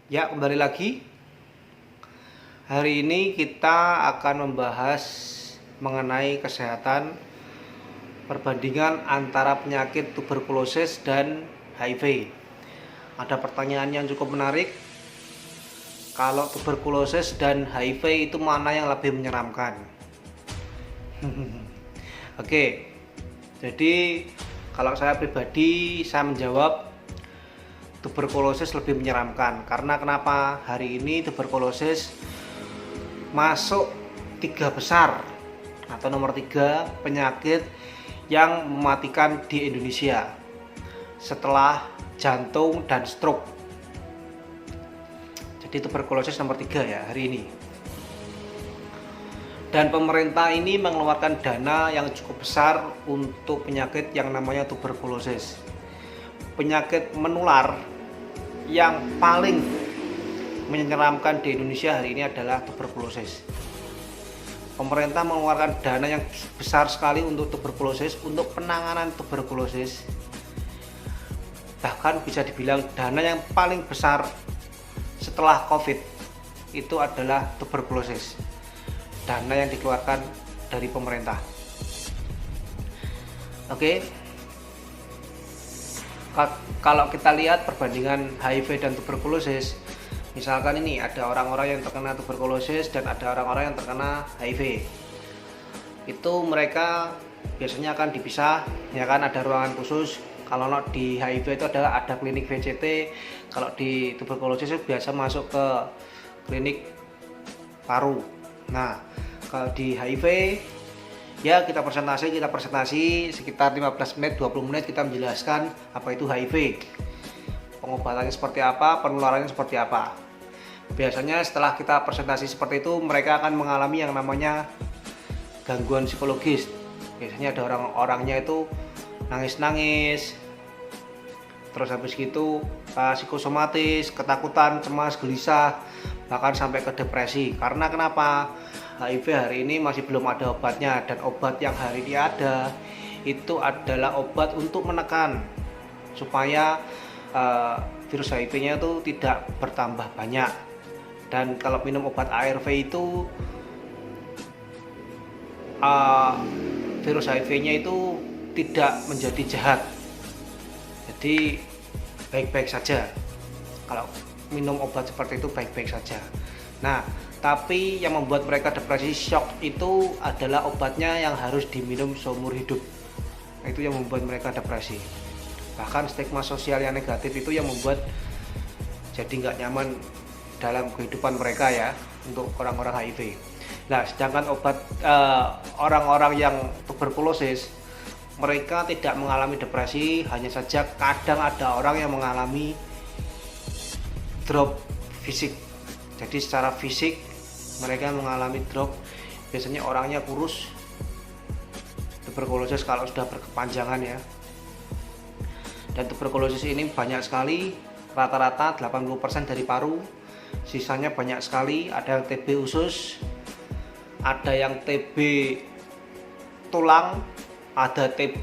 Ya, kembali lagi. Hari ini kita akan membahas mengenai kesehatan perbandingan antara penyakit tuberkulosis dan HIV. Ada pertanyaan yang cukup menarik. Kalau tuberkulosis dan HIV itu mana yang lebih menyeramkan? Oke. Jadi, kalau saya pribadi saya menjawab tuberkulosis lebih menyeramkan. Karena kenapa? Hari ini tuberkulosis masuk 3 besar atau nomor 3 penyakit yang mematikan di Indonesia setelah jantung dan stroke. Jadi tuberkulosis nomor 3 ya hari ini. Dan pemerintah ini mengeluarkan dana yang cukup besar untuk penyakit yang namanya tuberkulosis. Penyakit menular yang paling menyeramkan di Indonesia hari ini adalah tuberkulosis. Pemerintah mengeluarkan dana yang besar sekali untuk tuberkulosis, untuk penanganan tuberkulosis. Bahkan bisa dibilang dana yang paling besar setelah COVID itu adalah tuberkulosis. Dana yang dikeluarkan dari pemerintah. Oke. Kalau kita lihat perbandingan HIV dan tuberkulosis, misalkan ini ada orang-orang yang terkena tuberkulosis dan ada orang-orang yang terkena HIV. Itu mereka biasanya akan dipisah, ya kan, ada ruangan khusus. Kalau di HIV itu ada klinik VCT, kalau di tuberkulosis itu biasa masuk ke klinik paru. Nah, kalau di HIV ya kita presentasi sekitar 15 menit 20 menit kita menjelaskan apa itu HIV, pengobatannya seperti apa, penularannya seperti apa. Biasanya setelah kita presentasi seperti itu mereka akan mengalami yang namanya gangguan psikologis. Biasanya ada orang-orangnya itu nangis-nangis, terus habis gitu psikosomatis, ketakutan, cemas, gelisah, bahkan sampai ke depresi. Karena kenapa? HIV hari ini masih belum ada obatnya, dan obat yang hari ini ada itu adalah obat untuk menekan supaya virus HIV-nya itu tidak bertambah banyak. Dan kalau minum obat ARV itu virus HIV-nya itu tidak menjadi jahat, jadi baik-baik saja. Kalau minum obat seperti itu baik-baik saja. Nah, tapi yang membuat mereka depresi, shock itu adalah obatnya yang harus diminum seumur hidup. Itu yang membuat mereka depresi. Bahkan stigma sosial yang negatif itu yang membuat jadi nggak nyaman dalam kehidupan mereka ya, untuk orang-orang HIV. Nah, sedangkan obat orang-orang yang tuberkulosis, mereka tidak mengalami depresi, hanya saja kadang ada orang yang mengalami drop fisik. Jadi secara fisik mereka mengalami drop, biasanya orangnya kurus. Tuberkulosis kalau sudah berkepanjangan ya. Dan tuberkulosis ini banyak sekali, rata-rata 80% dari paru, sisanya banyak sekali. Ada yang TB usus, ada yang TB tulang, ada TB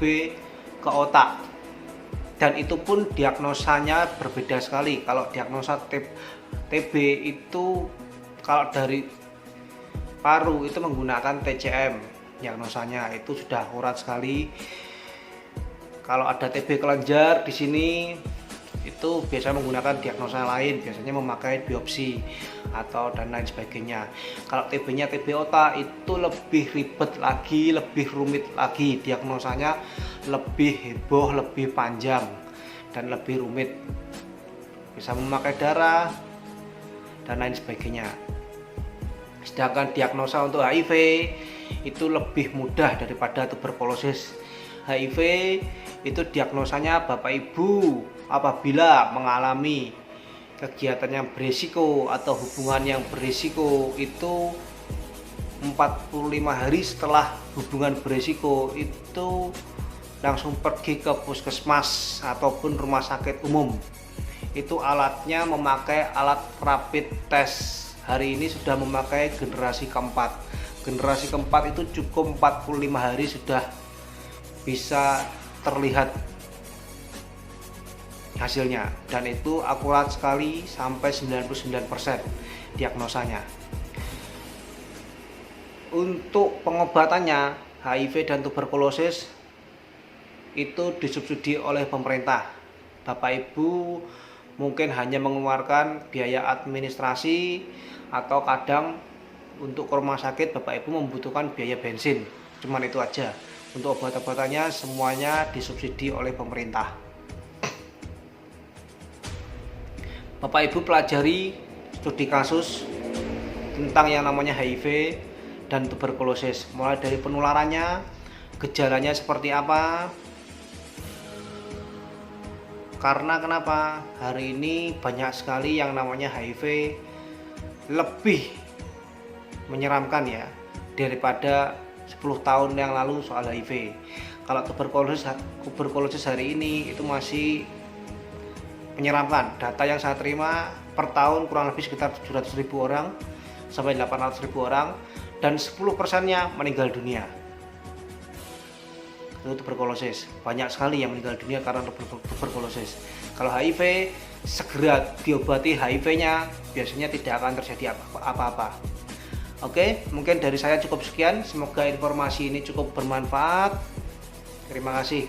ke otak. Dan itu pun diagnosanya berbeda sekali. Kalau diagnosa TB itu kalau dari paru itu menggunakan TCM, diagnosanya itu sudah akurat sekali. Kalau ada TB kelenjar di sini itu biasanya menggunakan diagnosa lain, biasanya memakai biopsi atau dan lain sebagainya. Kalau TB-nya TB otak itu lebih ribet lagi, lebih rumit lagi, diagnosanya lebih heboh, lebih panjang dan lebih rumit, bisa memakai darah dan lain sebagainya. Sedangkan diagnosa untuk HIV itu lebih mudah daripada tuberkulosis. HIV itu diagnosanya Bapak Ibu apabila mengalami kegiatan yang berisiko atau hubungan yang berisiko itu 45 hari setelah hubungan berisiko itu langsung pergi ke puskesmas ataupun rumah sakit umum. Itu alatnya memakai alat rapid test. Hari ini sudah memakai generasi keempat. Generasi keempat itu cukup 45 hari sudah bisa terlihat hasilnya, dan itu akurat sekali sampai 99% diagnosanya. Untuk pengobatannya HIV dan tuberkulosis itu disubsidi oleh pemerintah. Bapak Ibu mungkin hanya mengeluarkan biaya administrasi, atau kadang untuk ke rumah sakit Bapak Ibu membutuhkan biaya bensin, cuman itu aja. Untuk obat-obatannya semuanya disubsidi oleh pemerintah. Bapak Ibu pelajari studi kasus tentang yang namanya HIV dan tuberkulosis, mulai dari penularannya, gejalanya seperti apa. Karena kenapa? Hari ini banyak sekali yang namanya HIV lebih menyeramkan ya daripada 10 tahun yang lalu soal HIV. Kalau tuberkulosis hari ini itu masih menyeramkan. Data yang saya terima per tahun kurang lebih sekitar 700.000 orang sampai 800.000 orang, dan 10%-nya meninggal dunia. Itu tuberkulosis. Banyak sekali yang meninggal dunia karena tuberkulosis. Kalau HIV, segera diobati HIV-nya, biasanya tidak akan terjadi apa-apa. Oke, mungkin dari saya cukup sekian. Semoga informasi ini cukup bermanfaat. Terima kasih.